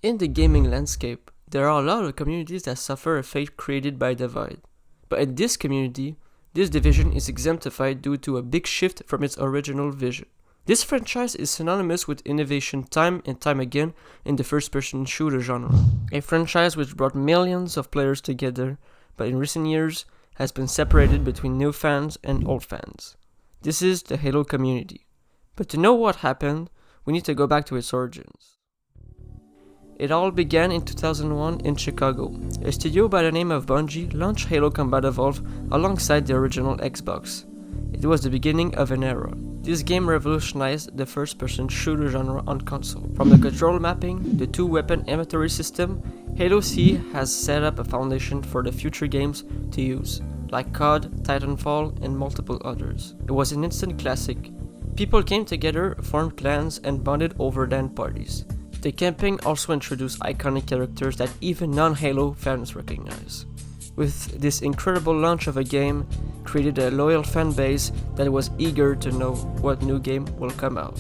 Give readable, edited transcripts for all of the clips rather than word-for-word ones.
In the gaming landscape, there are a lot of communities that suffer a fate created by divide. But in this community, this division is exemplified due to a big shift from its original vision. This franchise is synonymous with innovation time and time again in the first-person shooter genre. A franchise which brought millions of players together, but in recent years has been separated between new fans and old fans. This is the Halo community. But to know what happened, we need to go back to its origins. It all began in 2001 in Chicago. A studio by the name of Bungie launched Halo Combat Evolved alongside the original Xbox. It was the beginning of an era. This game revolutionized the first-person shooter genre on console. From the control mapping, the two-weapon inventory system, Halo C has set up a foundation for the future games to use, like COD, Titanfall, and multiple others. It was an instant classic. People came together, formed clans, and bonded over LAN parties. The campaign also introduced iconic characters that even non-Halo fans recognize. With this incredible launch of a game, created a loyal fan base that was eager to know what new game will come out.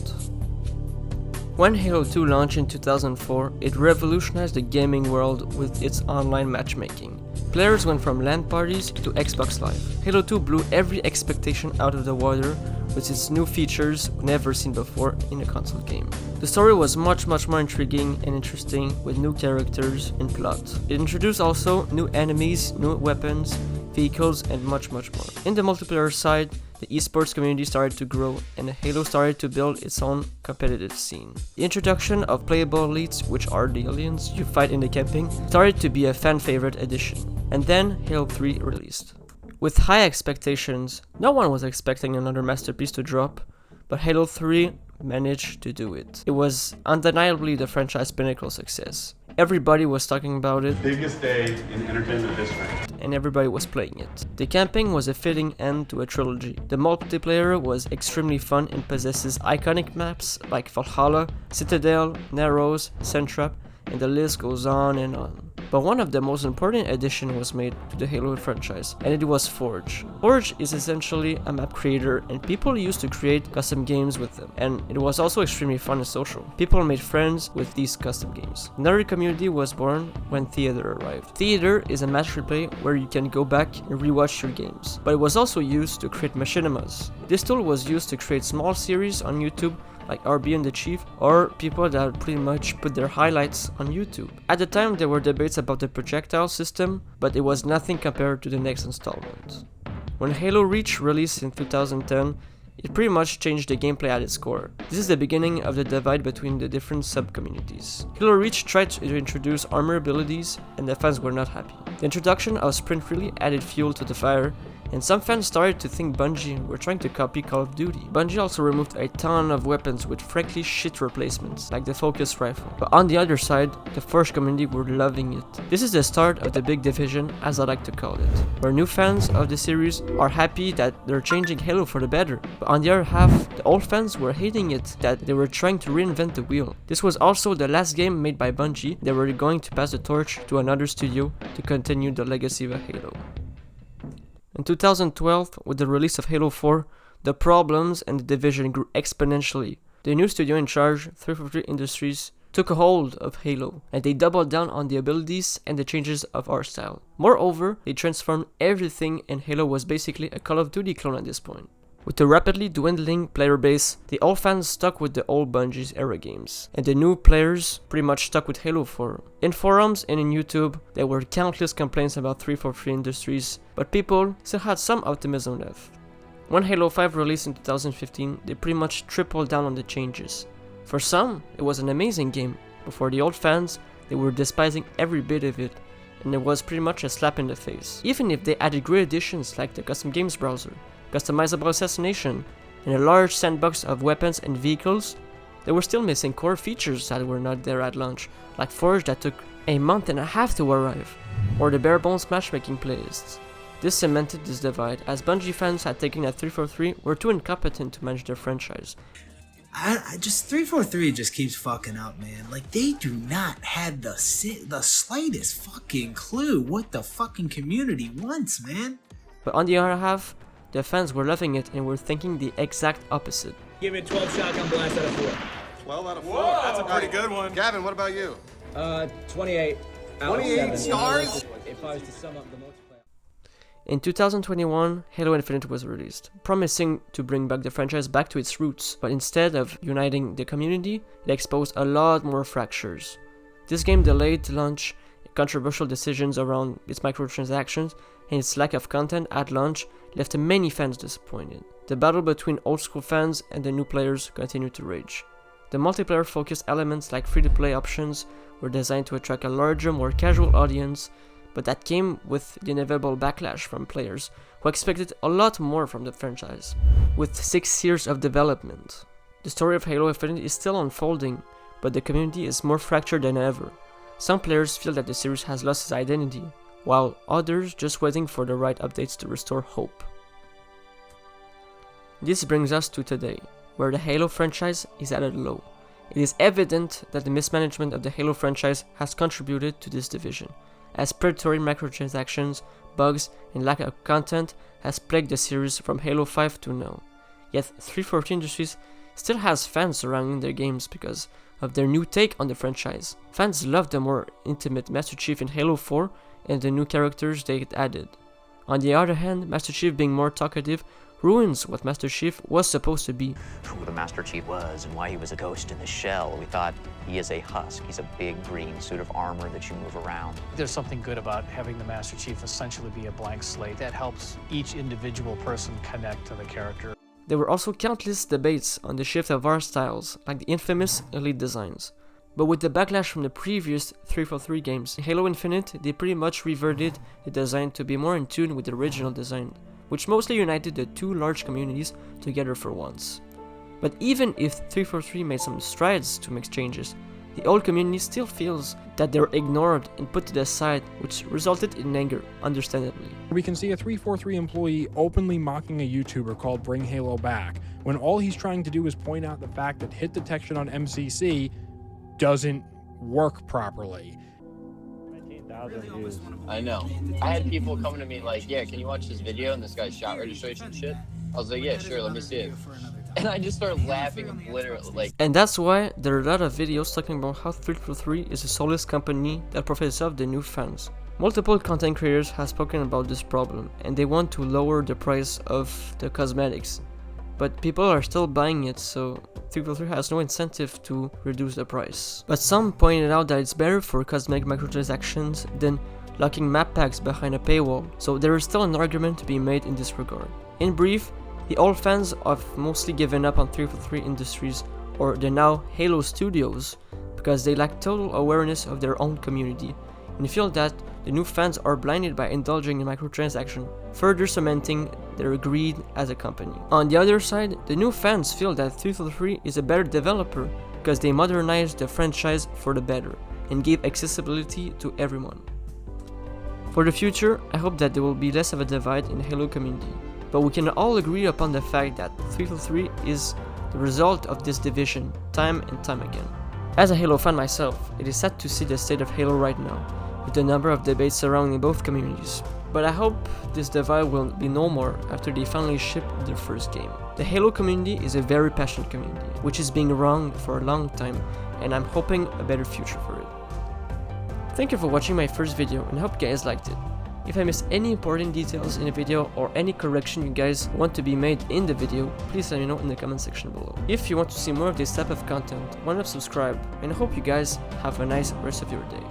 When Halo 2 launched in 2004, it revolutionized the gaming world with its online matchmaking. Players went from LAN parties to Xbox Live. Halo 2 blew every expectation out of the water with its new features never seen before in a console game. The story was much more intriguing and interesting with new characters and plot. It introduced also new enemies, new weapons, vehicles, and much more. In the multiplayer side, the esports community started to grow and Halo started to build its own competitive scene. The introduction of playable elites, which are the aliens you fight in the campaign, started to be a fan favorite addition. And then Halo 3 released. With high expectations, no one was expecting another masterpiece to drop, but Halo 3 managed to do it. It was undeniably the franchise's pinnacle success. Everybody was talking about it. Biggest day in entertainment history. And everybody was playing it. The campaign was a fitting end to a trilogy. The multiplayer was extremely fun and possesses iconic maps like Valhalla, Citadel, Narrows, Centrap, and the list goes on and on. But one of the most important additions was made to the Halo franchise, and it was Forge. Forge is essentially a map creator, and people used to create custom games with them, and it was also extremely fun and social. People made friends with these custom games. Another community was born when Theater arrived. Theater is a match replay where you can go back and rewatch your games, but it was also used to create machinimas. This tool was used to create small series on YouTube like RB and the Chief, or people that pretty much put their highlights on YouTube. At the time, there were debates about the projectile system, but it was nothing compared to the next installment. When Halo Reach released in 2010, it pretty much changed the gameplay at its core. This is the beginning of the divide between the different sub-communities. Halo Reach tried to introduce armor abilities, and the fans were not happy. The introduction of sprint really added fuel to the fire, and some fans started to think Bungie were trying to copy Call of Duty. Bungie also removed a ton of weapons with frankly shit replacements, like the Focus Rifle. But on the other side, the Forge community were loving it. This is the start of the big division, as I like to call it, where new fans of the series are happy that they're changing Halo for the better. But on the other half, the old fans were hating it, that they were trying to reinvent the wheel. This was also the last game made by Bungie. They were going to pass the torch to another studio to continue the legacy of Halo. In 2012, with the release of Halo 4, the problems and the division grew exponentially. The new studio in charge, 343 Industries, took a hold of Halo, and they doubled down on the abilities and the changes of art style. Moreover, they transformed everything, and Halo was basically a Call of Duty clone at this point. With the rapidly dwindling player base, the old fans stuck with the old Bungie's era games, and the new players pretty much stuck with Halo 4. In forums and in YouTube, there were countless complaints about 343 Industries, but people still had some optimism left. When Halo 5 released in 2015, they pretty much tripled down on the changes. For some, it was an amazing game, but for the old fans, they were despising every bit of it, and it was pretty much a slap in the face. Even if they added great additions like the custom games browser, customizable assassination, and a large sandbox of weapons and vehicles, they were still missing core features that were not there at launch, like Forge that took a month and a half to arrive, or the bare bones matchmaking playlists. This cemented this divide, as Bungie fans had taken that 343 were too incompetent to manage their franchise. I just 343 just keeps fucking up, man. Like, they do not have the slightest fucking clue what the fucking community wants, man. But on the other half, the fans were loving it and were thinking the exact opposite. Give it 12 shotgun blast out of 4. 12 out of 4. Whoa, That's a pretty good one. Gavin, what about you? 28 out of 28 7. stars? If I was to sum up the multiplayer. In 2021, Halo Infinite was released, promising to bring back the franchise back to its roots, but instead of uniting the community, it exposed a lot more fractures. This game delayed launch, controversial decisions around its microtransactions, and its lack of content at launch left many fans disappointed. The battle between old school fans and the new players continued to rage. The multiplayer focused elements like free-to-play options were designed to attract a larger, more casual audience, but that came with the inevitable backlash from players who expected a lot more from the franchise. With 6 years of development, the story of Halo Infinite is still unfolding, but the community is more fractured than ever. Some players feel that the series has lost its identity, while others just waiting for the right updates to restore hope. This brings us to today, where the Halo franchise is at a low. It is evident that the mismanagement of the Halo franchise has contributed to this division, as predatory microtransactions, bugs, and lack of content has plagued the series from Halo 5 to now. Yet 343 Industries still has fans surrounding their games because of their new take on the franchise. Fans love the more intimate Master Chief in Halo 4 and the new characters they added. On the other hand, Master Chief being more talkative ruins what Master Chief was supposed to be. Who the Master Chief was and why he was a ghost in the shell. We thought he is a husk. He's a big green suit of armor that you move around. There's something good about having the Master Chief essentially be a blank slate that helps each individual person connect to the character. There were also countless debates on the shift of art styles, like the infamous Elite designs. But with the backlash from the previous 343 games, in Halo Infinite, they pretty much reverted the design to be more in tune with the original design, which mostly united the two large communities together for once. But even if 343 made some strides to make changes, the old community still feels that they were ignored and put to the side, which resulted in anger, understandably. We can see a 343 employee openly mocking a YouTuber called Bring Halo Back, when all he's trying to do is point out the fact that hit detection on MCC doesn't work properly. I know. I had people coming to me like, yeah, can you watch this video? And this guy's shot registration shit. I was like, yeah, sure, let me see it. And I just started laughing and literally like... And that's why there are a lot of videos talking about how 343 is a soulless company that profits off the new fans. Multiple content creators have spoken about this problem, and they want to lower the price of the cosmetics. But people are still buying it, so 343 has no incentive to reduce the price. But some pointed out that it's better for cosmetic microtransactions than locking map packs behind a paywall, so there is still an argument to be made in this regard. In brief, the old fans have mostly given up on 343 Industries, or the now Halo Studios, because they lack total awareness of their own community, and feel that the new fans are blinded by indulging in microtransaction, further cementing their greed as a company. On the other side, the new fans feel that 343 is a better developer because they modernized the franchise for the better and gave accessibility to everyone. For the future, I hope that there will be less of a divide in the Halo community, but we can all agree upon the fact that 343 is the result of this division time and time again. As a Halo fan myself, it is sad to see the state of Halo right now, with the number of debates surrounding both communities. But I hope this divide will be no more after they finally ship their first game. The Halo community is a very passionate community, which is being wronged for a long time, and I'm hoping a better future for it. Thank you for watching my first video, and I hope you guys liked it. If I missed any important details in the video or any correction you guys want to be made in the video, please let me know in the comment section below. If you want to see more of this type of content, why not subscribe, and I hope you guys have a nice rest of your day.